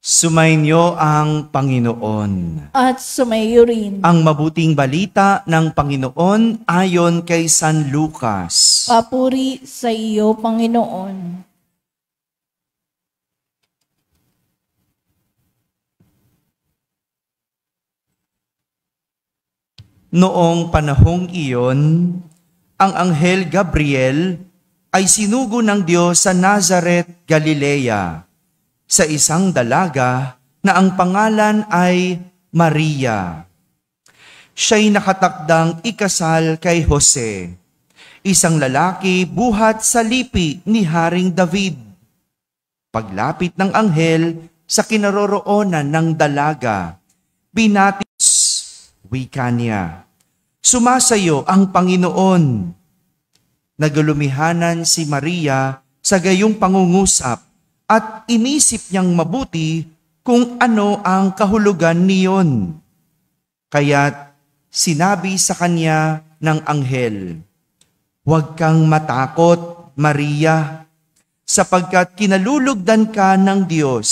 Sumainyo ang Panginoon. At sumayo rin. Ang mabuting balita ng Panginoon ayon kay San Lucas. Papuri sa iyo, Panginoon. Noong panahong iyon, ang anghel Gabriel ay sinugo ng Diyos sa Nazaret, Galilea, sa isang dalaga na ang pangalan ay Maria. Siya'y nakatakdang ikasal kay Jose, isang lalaki buhat sa lipi ni Haring David. Paglapit ng anghel sa kinaroroonan ng dalaga, binatis, wika niya, "Sumasayo ang Panginoon." Nagulumihanan si Maria sa gayong pangungusap at inisip niyang mabuti kung ano ang kahulugan niyon. Kaya't sinabi sa kanya ng anghel, "Huwag kang matakot, Maria, sapagkat kinalulugdan ka ng Diyos.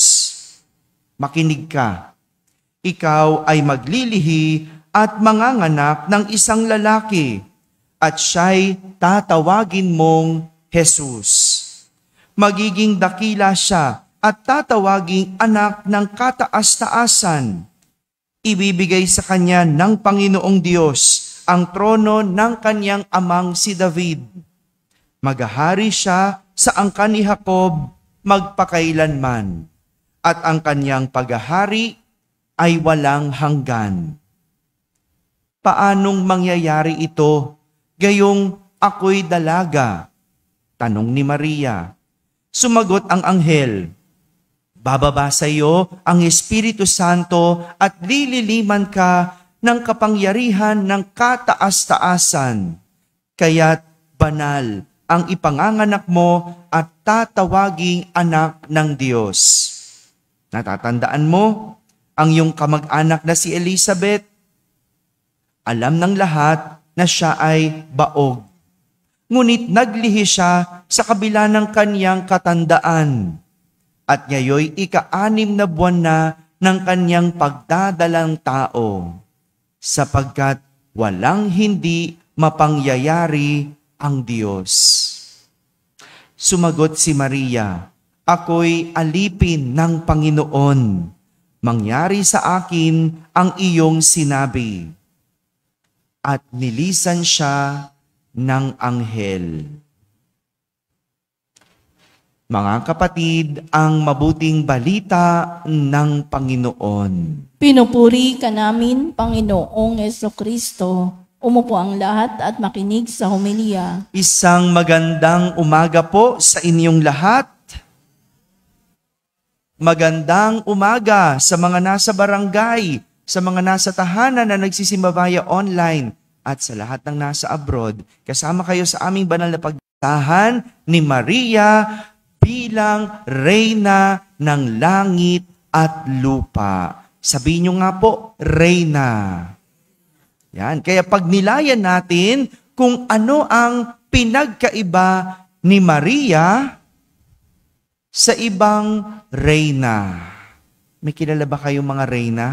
Makinig ka, ikaw ay maglilihi at manganganak ng isang lalaki, at siya'y tatawagin mong Jesus. Magiging dakila siya at tatawaging anak ng kataas-taasan. Ibibigay sa kanya ng Panginoong Diyos ang trono ng kanyang amang si David. Maghahari siya sa angkan ni Jacob magpakailanman, at ang kanyang paghahari ay walang hanggan." Paanong mangyayari ito, gayong ako'y dalaga? Tanong ni Maria. Sumagot ang anghel, "Bababa sa iyo ang Espiritu Santo at lililiman ka ng kapangyarihan ng kataas-taasan. Kaya't banal ang ipanganganak mo at tatawaging anak ng Diyos. Natatandaan mo ang iyong kamag-anak na si Elizabeth? Alam ng lahat na siya ay baog. Ngunit naglihi siya sa kabila ng kanyang katandaan. At ngayoy ika-6 na buwan na ng kanyang pagdadalang tao, sapagkat walang hindi mapangyayari ang Diyos." Sumagot si Maria, "Ako'y alipin ng Panginoon. Mangyari sa akin ang iyong sinabi." At nilisan siya ng anghel. Mga kapatid, ang mabuting balita ng Panginoon. Pinupuri ka namin, Panginoong Jesucristo. Umupo ang lahat at makinig sa homilya. Isang magandang umaga po sa inyong lahat. Magandang umaga sa mga nasa barangay, sa mga nasa tahanan na nagsisimba via online, at sa lahat ng nasa abroad. Kasama kayo sa aming banal na pagtahan ni Maria bilang Reyna ng langit at lupa. Sabihin nyo nga po, Reyna. Yan. Kaya pag nilayan natin kung ano ang pinagkaiba ni Maria sa ibang Reyna. May kilala ba kayong mga Reyna?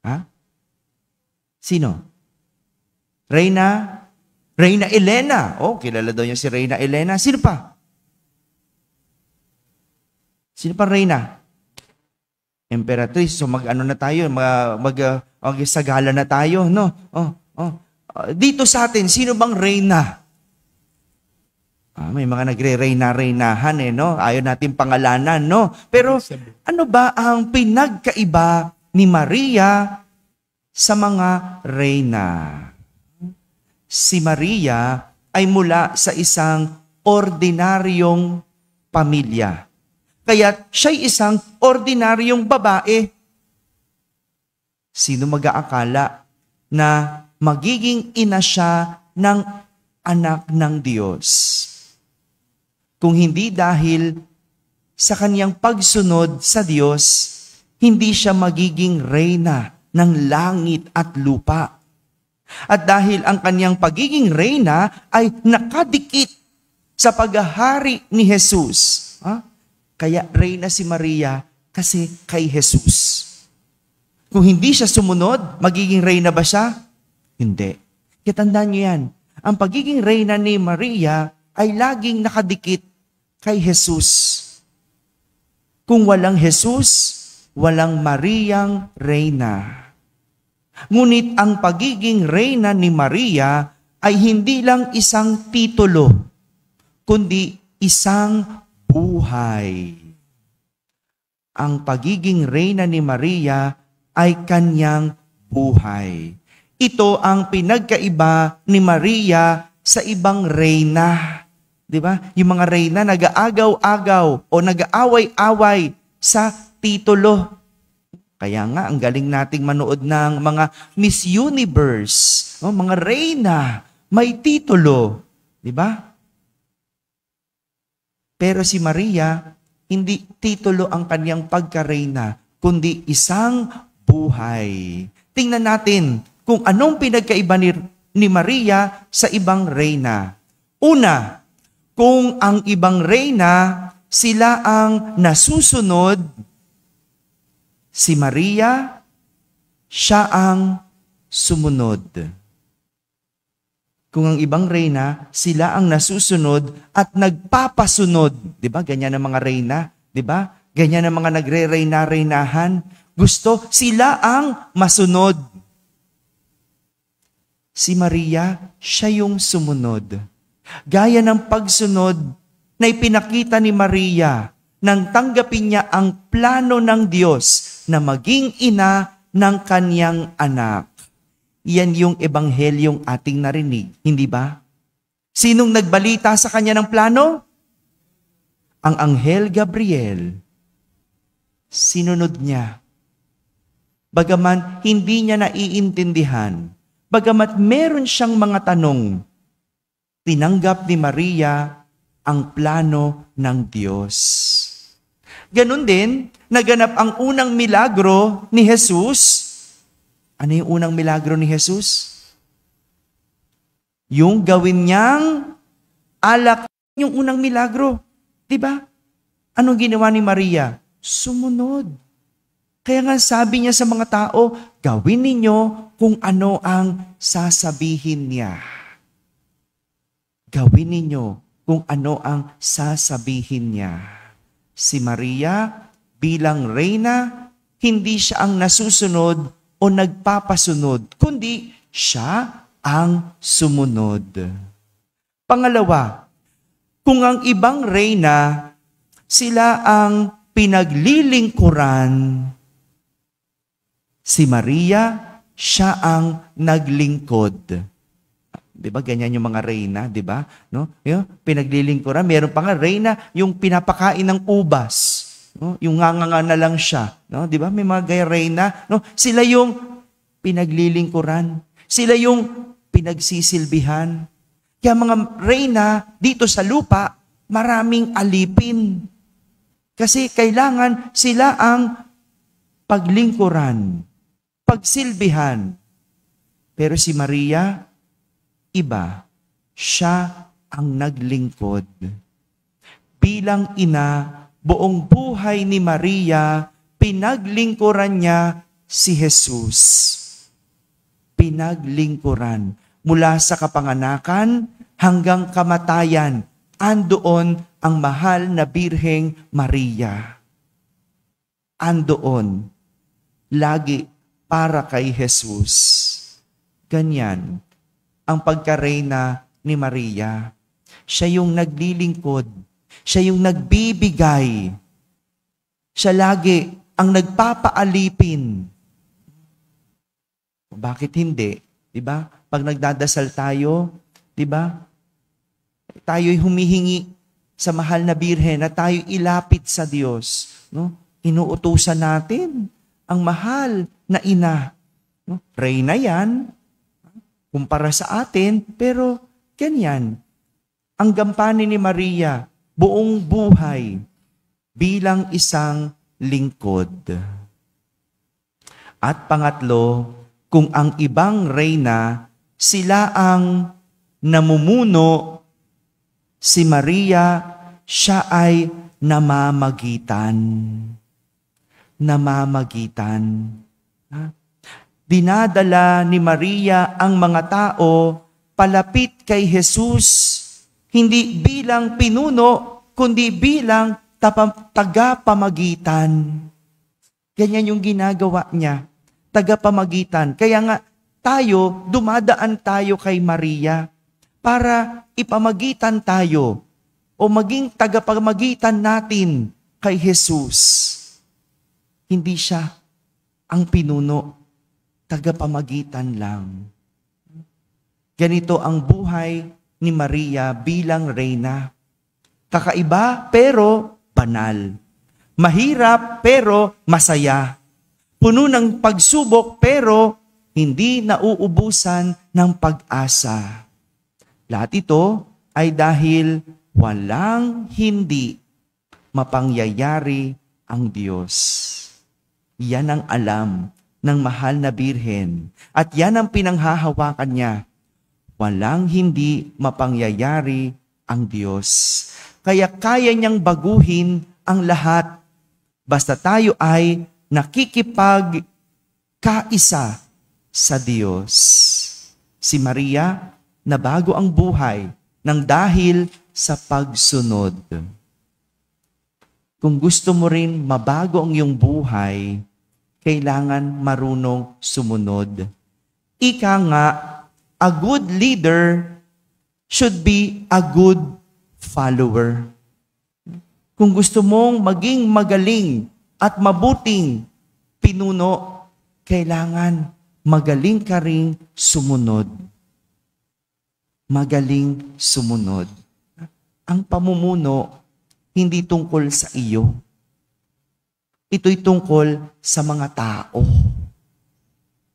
Ha? Sino? Reyna Elena. Oh, kilala daw niyo si Reyna Elena. Sino pa? Sino pa Reyna? Emperatriz. So mag-ano na tayo, mag-sagala na tayo, no? Dito sa atin, sino bang Reyna? May mga nagre-Reyna-Reynahan no? Ayaw natin pangalanan, no? Pero ano ba ang pinagkaiba ni Maria sa mga reyna? Si Maria ay mula sa isang ordinaryong pamilya. Kaya siya'y isang ordinaryong babae. Sino mag-aakala na magiging ina siya ng anak ng Diyos? Kung hindi dahil sa kanyang pagsunod sa Diyos, hindi siya magiging reyna ng langit at lupa. At dahil ang kanyang pagiging reyna ay nakadikit sa paghahari ni Jesus, kaya reyna si Maria Kasi kay Jesus. Kung hindi siya sumunod, magiging reyna ba siya? Hindi. Kaya tandaan niyo yan. Ang pagiging reyna ni Maria ay laging nakadikit kay Jesus. Kung walang Jesus, walang Mariang reyna. Ngunit ang pagiging reyna ni Maria ay hindi lang isang titulo, kundi isang buhay. Ang pagiging reyna ni Maria ay kanyang buhay. Ito ang pinagkaiba ni Maria sa ibang reyna. Di ba? Yung mga reyna nag-aagaw-agaw o nag-aaway-away sa titulo. Kaya nga, ang galing nating manood ng mga Miss Universe, mga reyna, may titulo. Di ba? Pero si Maria, hindi titulo ang kanyang pagka-reyna, kundi isang buhay. Tingnan natin kung anong pinagkaiba ni Maria sa ibang reyna. Una, kung ang ibang reyna, sila ang nasusunod, si Maria, siya ang sumunod. Kung ang ibang reyna, sila ang nasusunod at nagpapasunod. Di ba? Ganyan ang mga reyna. Di ba? Ganyan ang mga nagre-reyna-reynahan. Gusto, sila ang masunod. Si Maria, siya yung sumunod. Gaya ng pagsunod na ipinakita ni Maria nang tanggapin niya ang plano ng Diyos na maging ina ng kanyang anak. Yan yung ebanghelyong ating narinig, hindi ba? Sinong nagbalita sa kanya ng plano? Ang anghel Gabriel. Sinunod niya. Bagaman hindi niya naiintindihan, bagamat meron siyang mga tanong, tinanggap ni Maria ang plano ng Diyos. Ganon din, naganap ang unang milagro ni Jesus. Ano yung unang milagro ni Jesus? Yung gawin niyang alak, yung unang milagro. Diba? Anong ginawa ni Maria? Sumunod. Kaya nga sabi niya sa mga tao, gawin ninyo kung ano ang sasabihin niya. Gawin ninyo kung ano ang sasabihin niya. Si Maria, bilang reyna, hindi siya ang nasusunod o nagpapasunod, kundi siya ang sumunod. Pangalawa, kung ang ibang reyna, sila ang pinaglilingkuran, si Maria, siya ang naglingkod. Diba? Ganyan yung mga reyna, diba? No? Yung pinaglilingkuran. Meron pa nga reyna, yung pinapakain ng ubas. No? Yung nganga na lang siya. No? Diba? May mga gaya reyna. No? Sila yung pinaglilingkuran. Sila yung pinagsisilbihan. Kaya mga reyna dito sa lupa, maraming alipin. Kasi kailangan sila ang paglingkuran, pagsilbihan. Pero si Maria, iba, siya ang naglingkod. Bilang ina, buong buhay ni Maria, pinaglingkuran niya si Jesus. Pinaglingkuran. Mula sa kapanganakan hanggang kamatayan, andoon ang mahal na Birheng Maria. Andoon, lagi para kay Jesus. Ganyan ang pagkareyna ni Maria. Siya yung naglilingkod. Siya yung nagbibigay. Siya lagi ang nagpapaalipin. Bakit hindi? Diba? Pag nagdadasal tayo, diba? Tayo'y humihingi sa mahal na Birhen na tayo ilapit sa Diyos. No? Inuutusan natin ang mahal na ina. No? Reyna yan, kumpara sa atin, pero ganyan. Ang gampanin ni Maria, buong buhay, bilang isang lingkod. At pangatlo, kung ang ibang reyna, sila ang namumuno, si Maria, siya ay namamagitan. namamagitan. Dinadala ni Maria ang mga tao palapit kay Jesus, hindi bilang pinuno, kundi bilang tagapamagitan. Ganyan yung ginagawa niya, tagapamagitan. Kaya nga dumadaan tayo kay Maria para ipamagitan tayo o maging tagapamagitan natin kay Jesus. Hindi siya ang pinuno, tagapamagitan lang. Ganito ang buhay ni Maria bilang reyna. Kakaiba pero banal. Mahirap pero masaya. Puno ng pagsubok pero hindi nauubusan ng pag-asa. Lahat ito ay dahil walang hindi mapangyayari ang Diyos. Yan ang alam ng mahal na Birhen. At yan ang pinanghahawakan niya. Walang hindi mapangyayari ang Diyos. Kaya kaya niyang baguhin ang lahat. Basta tayo ay nakikipagkaisa sa Diyos. Si Maria, nabago ang buhay ng dahil sa pagsunod. Kung gusto mo rin mabago ang iyong buhay, kailangan marunong sumunod. Ika nga, a good leader should be a good follower. Kung gusto mong maging magaling at mabuting pinuno, kailangan magaling ka ring sumunod. Magaling sumunod. Ang pamumuno, hindi tungkol sa iyo. Ito'y tungkol sa mga tao.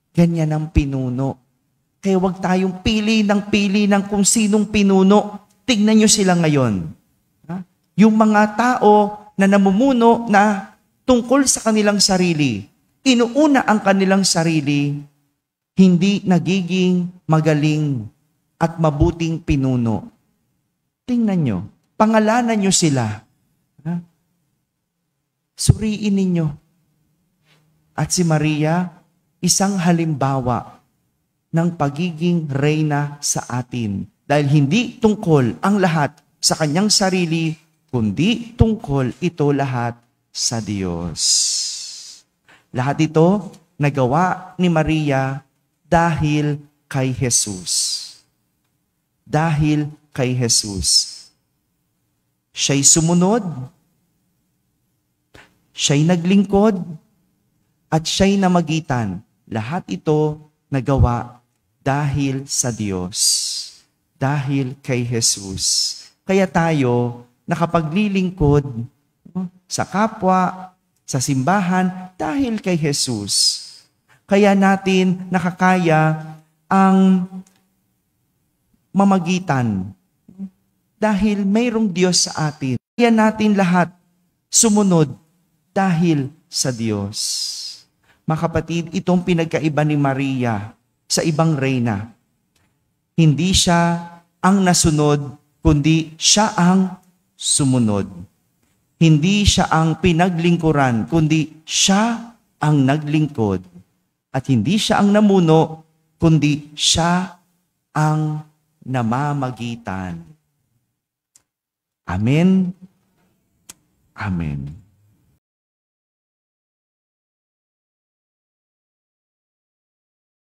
Ganyan ang pinuno. Kaya huwag tayong pili ng kung sinong pinuno. Tignan nyo sila ngayon. Yung mga tao na namumuno na tungkol sa kanilang sarili, inuuna ang kanilang sarili, hindi nagiging magaling at mabuting pinuno. Tingnan nyo, pangalanan nyo sila. Suriin ninyo. At si Maria, isang halimbawa ng pagiging reyna sa atin. Dahil hindi tungkol ang lahat sa kanyang sarili, kundi tungkol ito lahat sa Diyos. Lahat ito nagawa ni Maria dahil kay Jesus. Dahil kay Jesus. Siya'y sumunod, siya'y naglingkod, at siya'y namagitan. Lahat ito nagawa dahil sa Diyos. Dahil kay Jesus. Kaya tayo nakapaglilingkod sa kapwa, sa simbahan, dahil kay Jesus. Kaya natin nakakaya ang mamagitan dahil mayroong Diyos sa atin. Kaya natin lahat sumunod dahil sa Diyos. Mga kapatid, itong pinagkaiba ni Maria sa ibang reyna. Hindi siya ang nasunod, kundi siya ang sumunod. Hindi siya ang pinaglingkuran, kundi siya ang naglingkod. At hindi siya ang namuno, kundi siya ang namamagitan. Amen. Amen.